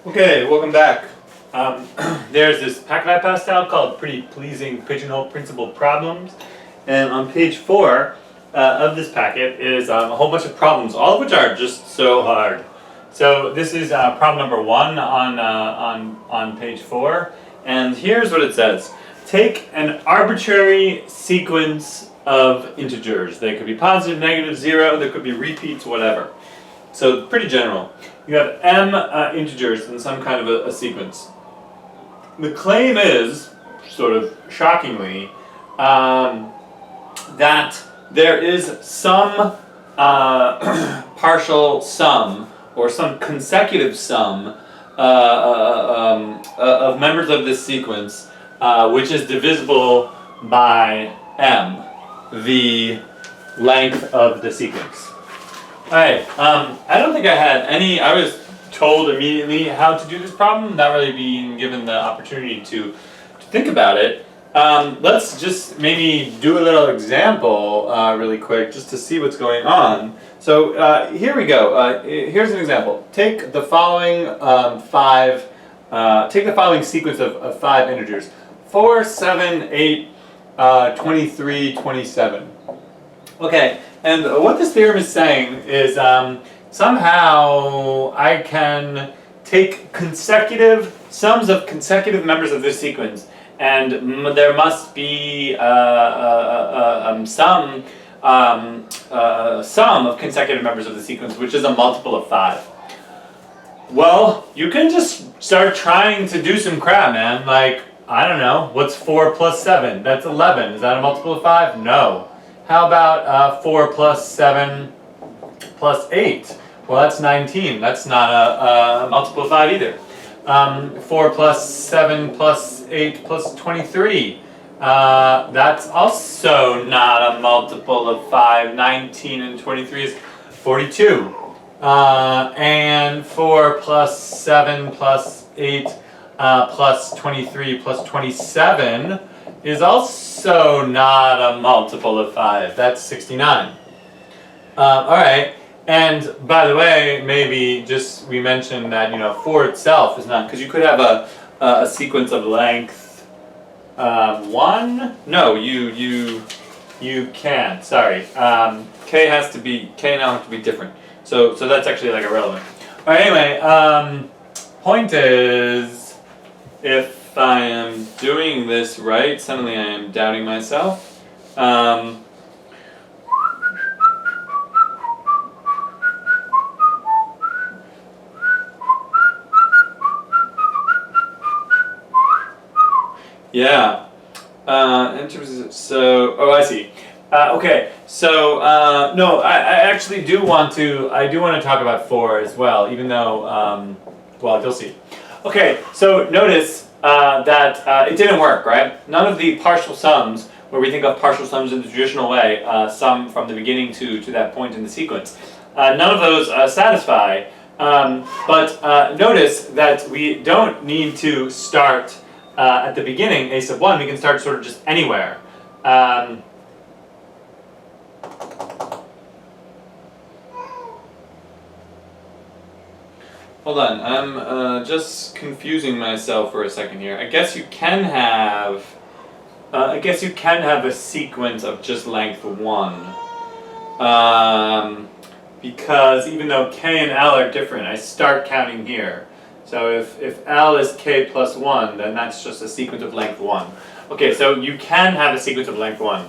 Okay, welcome back. There's this packet I passed out called Pretty Pleasing Pigeonhole Principal Problems. And on page 4 of this packet is a whole bunch of problems, all of which are just so hard. So this is problem number 1 on page 4. And here's what it says. Take an arbitrary sequence of integers. They could be positive, negative, 0, there could be repeats, whatever. So pretty general. You have m integers in some kind of a sequence. The claim is, sort of shockingly, that there is some partial sum or some consecutive sum of members of this sequence which is divisible by m, the length of the sequence. Alright, I don't think I had any, I was told immediately how to do this problem, not really being given the opportunity to think about it. Let's just maybe do a little example really quick just to see what's going on. So here we go, here's an example. Take the following sequence of 5 integers. 4, 7, 8, 23, 27. Okay. And what this theorem is saying is somehow I can take consecutive sums of consecutive members of this sequence, and there must be some sum of consecutive members of the sequence, which is a multiple of 5. Well, you can just start trying to do some crap, man. Like, I don't know, what's 4 plus 7? That's 11. Is that a multiple of 5? No. How about 4 plus 7 plus 8? Well, that's 19. That's not a multiple of 5 either. 4 plus 7 plus 8 plus 23. That's also not a multiple of 5. 19 and 23 is 42. And 4 plus 7 plus 8 plus 23 plus 27 is also not a multiple of 5. That's 69. Alright, and by the way, maybe just we mentioned that, 4 itself is not, because you could have a sequence of length 1? No, you can't, sorry. K now has to be different. So that's actually like irrelevant. Alright, anyway, point is, if I am doing this right, suddenly I am doubting myself. Yeah. In terms of, so, oh, I see. Okay, so, no, I actually do want to talk about 4 as well, even though, well, you'll see. Okay, so notice that it didn't work, right? None of the partial sums, where we think of partial sums in the traditional way, sum from the beginning to that point in the sequence, none of those satisfy. But notice that we don't need to start at the beginning, a sub 1, we can start sort of just anywhere. Hold on, I'm just confusing myself for a second here. I guess you can have a sequence of just length 1. Because even though K and L are different, I start counting here. So if L is K plus 1, then that's just a sequence of length 1. Okay, so you can have a sequence of length 1.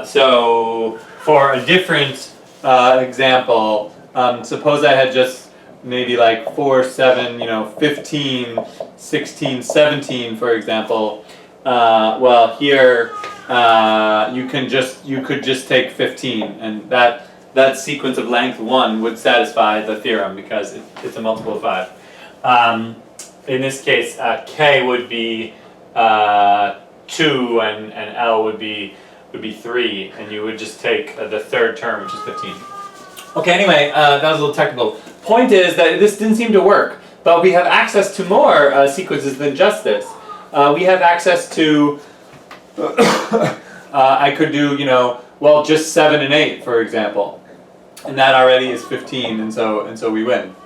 So for a different example, suppose I had just maybe like 4, 7, 15, 16, 17, for example. Well, here you could just take 15, and that sequence of length 1 would satisfy the theorem because it's a multiple of 5. In this case, K would be 2, and L would be 3, and you would just take the third term, which is 15. Okay, anyway, that was a little technical. Point is that this didn't seem to work, but we have access to more sequences than just this. We have access to, I could do, well, just 7 and 8, for example. And that already is 15, and so we win.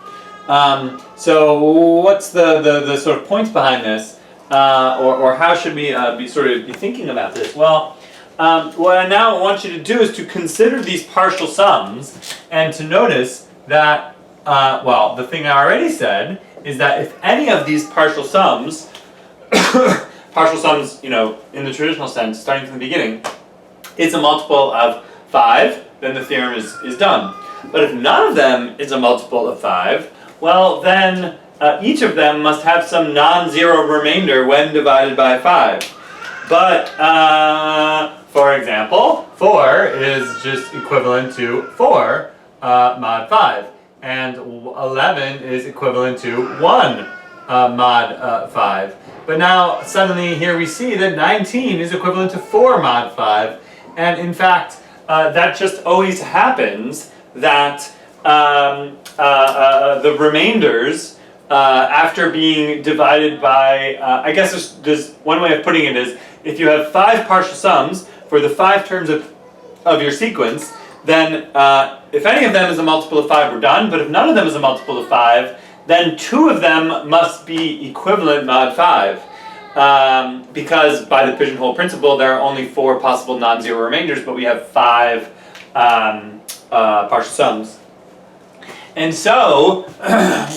So what's the sort of points behind this, or how should we be thinking about this? Well, what I now want you to do is to consider these partial sums and to notice that, well, the thing I already said is that if any of these partial sums, partial sums, you know, in the traditional sense, starting from the beginning, is a multiple of 5, then the theorem is done. But if none of them is a multiple of 5, well, then each of them must have some non-zero remainder when divided by 5. But, for example, 4 is just equivalent to 4 mod 5. And 11 is equivalent to 1 mod 5. But now, suddenly, here we see that 19 is equivalent to 4 mod 5. And in fact, that just always happens that the remainders, after being divided by, I guess there's one way of putting it is, if you have 5 partial sums for the 5 terms of your sequence, then if any of them is a multiple of 5, we're done. But if none of them is a multiple of 5, then 2 of them must be equivalent mod 5. Because by the pigeonhole principle, there are only 4 possible non-zero remainders, but we have 5 partial sums. And so,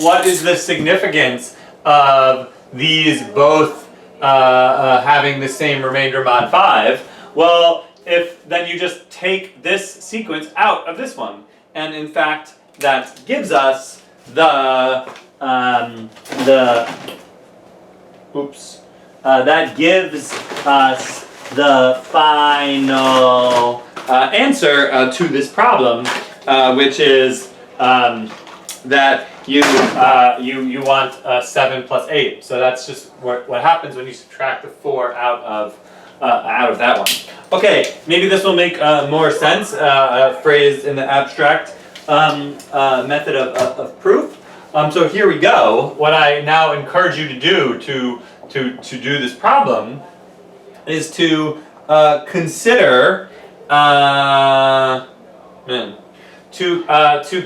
what is the significance of these both having the same remainder mod 5? Well, if then you just take this sequence out of this one, and in fact, that gives us that gives us the final answer to this problem, which is that you want 7 plus 8. So that's just what happens when you subtract the 4 out of that one. Okay, maybe this will make more sense, phrased in the abstract method of proof. So here we go. What I now encourage you to do to do this problem is to consider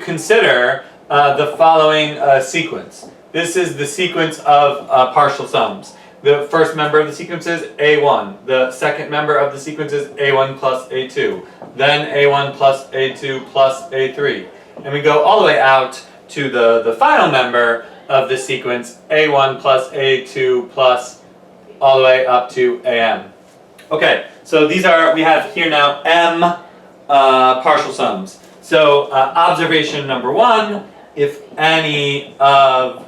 consider the following sequence. This is the sequence of partial sums. The first member of the sequence is A1. The second member of the sequence is A1 plus A2. Then A1 plus A2 plus A3. And we go all the way out to the final member of the sequence, A1 plus A2 plus all the way up to AM. Okay, so we have here now M partial sums. So observation number 1, if any of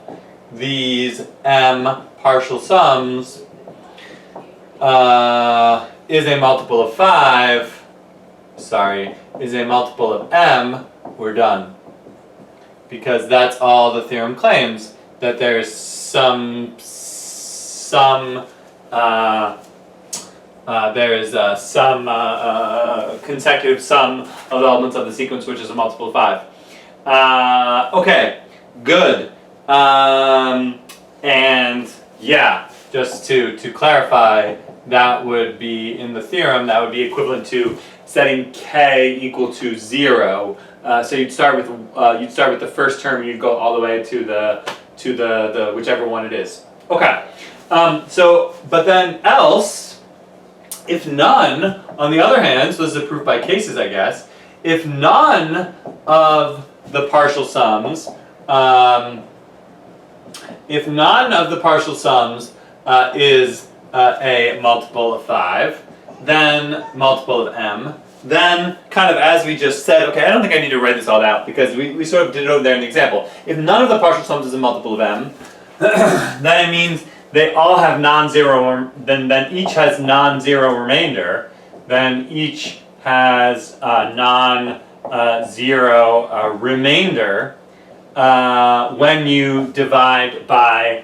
these M partial sums is a multiple of 5, is a multiple of M, we're done. Because that's all the theorem claims, that there's some consecutive sum of elements of the sequence which is a multiple of 5. Okay, good. And yeah, just to clarify, that would be in the theorem, that would be equivalent to setting k equal to 0. So you'd start with the first term, and you'd go all the way to the whichever one it is. Okay. But then else, if none, on the other hand, so this is a proof by cases, I guess. If none of the partial sums, is a multiple of 5, then multiple of M, then kind of as we just said, okay, I don't think I need to write this all out because we sort of did it over there in the example. If none of the partial sums is a multiple of M, then it means they all have non-zero, then each has non-zero remainder, then each has non-zero remainder when you divide by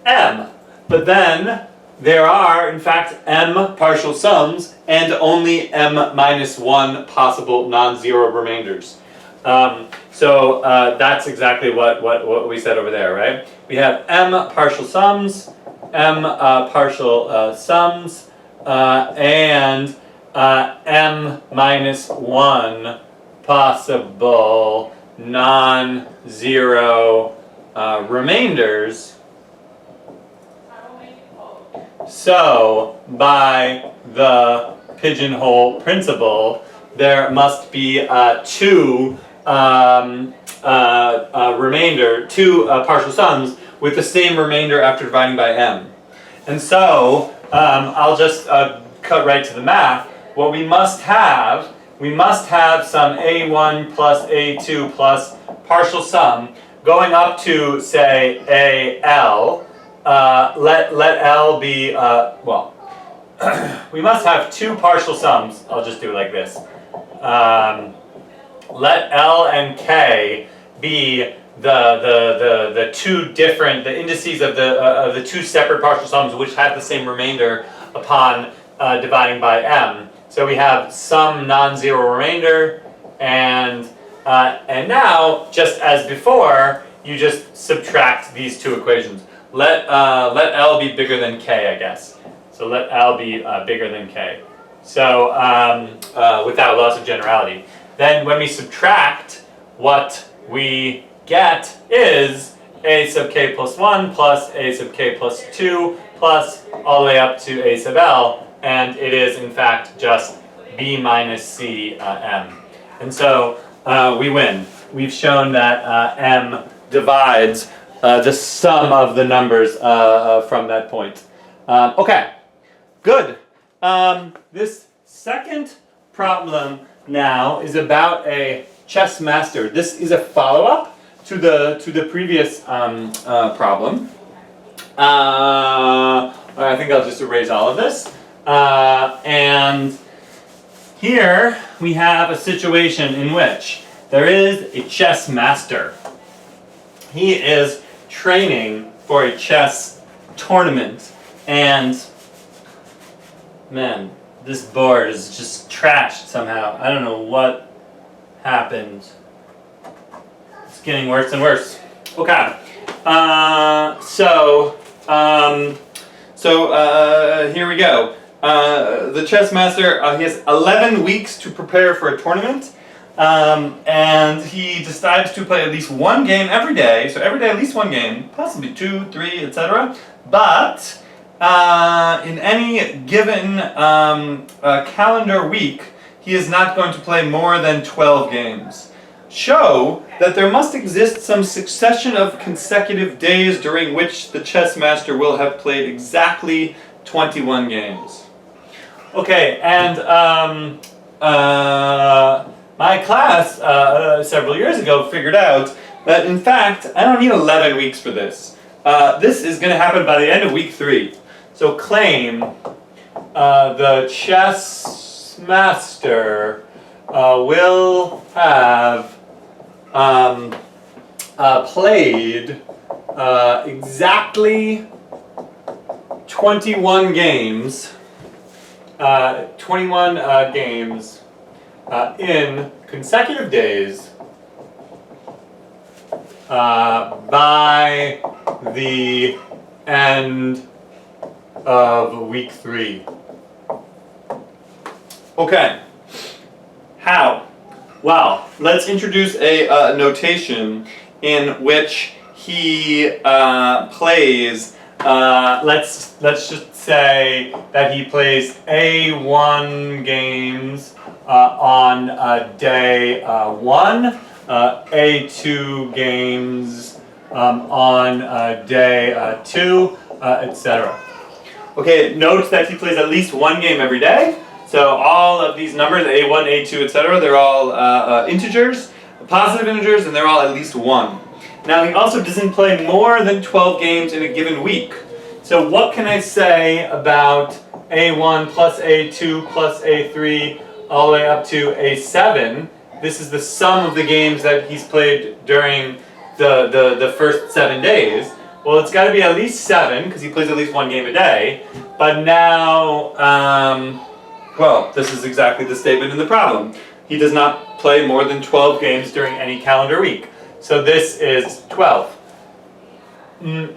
M. But then there are, in fact, M partial sums and only M minus 1 possible non-zero remainders. So that's exactly what we said over there, right? We have M partial sums, M partial sums, and M minus 1 possible non-zero remainders. So, by the pigeonhole principle, there must be two partial sums with the same remainder after dividing by m. And so, I'll just cut right to the math. What we must have some a1 plus a2 plus partial sum going up to, say, al. Let L be, well, we must have two partial sums. I'll just do it like this. Let L and K be the two different, the indices of the two separate partial sums which have the same remainder upon dividing by m. So we have some non-zero remainder, and now, just as before, you just subtract these two equations. Let L be bigger than K, I guess. So let L be bigger than K. So without loss of generality. Then when we subtract, what we get is a sub k plus 1 plus a sub k plus 2 plus all the way up to a sub L. And it is, in fact, just b minus c m. And so we win. We've shown that m divides the sum of the numbers from that point. Okay, good. This second problem now is about a chess master. This is a follow-up to the previous problem. I think I'll just erase all of this. And here we have a situation in which there is a chess master. He is training for a chess tournament, and man, this board is just trashed somehow. I don't know what happened. It's getting worse and worse. Okay, here we go. The chess master, he has 11 weeks to prepare for a tournament. And he decides to play at least one game every day. So every day at least one game, possibly 2, 3, etc. But in any given calendar week, he is not going to play more than 12 games. Show that there must exist some succession of consecutive days during which the chess master will have played exactly 21 games. Okay, and my class several years ago figured out that, in fact, I don't need 11 weeks for this. This is going to happen by the end of week 3. So claim the chess master will have played exactly 21 games. 21 games in consecutive days by the end of week 3. Okay. How? Well, let's introduce a notation in which he plays. Let's just say that he plays A1 games on day 1, A2 games on day 2, etc. Okay, note that he plays at least one game every day. So all of these numbers, A1, A2, etc., they're all integers, positive integers, and they're all at least 1. Now he also doesn't play more than 12 games in a given week. So what can I say about A1 plus A2 plus A3 all the way up to A7? This is the sum of the games that he's played during the first 7 days. Well, it's got to be at least 7 because he plays at least one game a day. But now, well, this is exactly the statement in the problem. He does not play more than 12 games during any calendar week. So this is 12.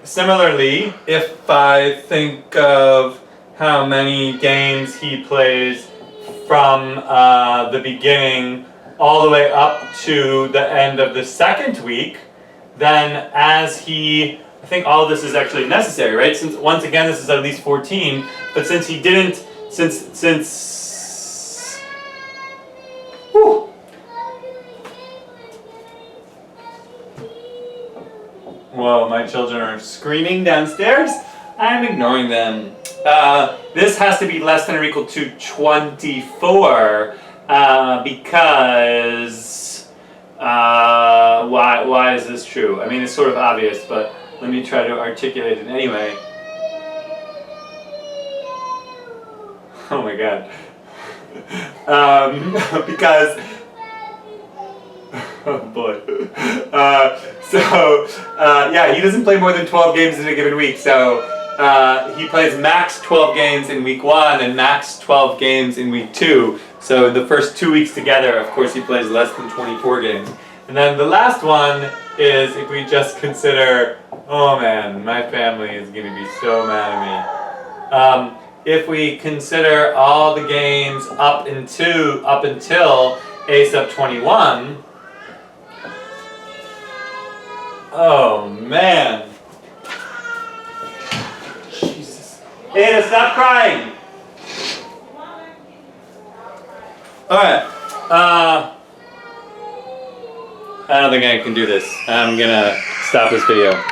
Similarly, if I think of how many games he plays from the beginning all the way up to the end of the second week, then as he, I think all of this is actually necessary, right? Since once again this is at least 14, but since he didn't, whew. Whoa, my children are screaming downstairs. I'm ignoring them. This has to be less than or equal to 24 because why is this true? I mean, it's sort of obvious, but let me try to articulate it anyway. Oh my god. Because oh boy. Yeah, he doesn't play more than 12 games in a given week, so he plays max 12 games in week 1 and max 12 games in week 2. So the first 2 weeks together, of course, he plays less than 24 games. And then the last one is if we just consider, oh man, my family is going to be so mad at me. If we consider all the games up until a sub 21, oh man. Jesus. Ada, stop crying. Alright. I don't think I can do this. I'm gonna stop this video.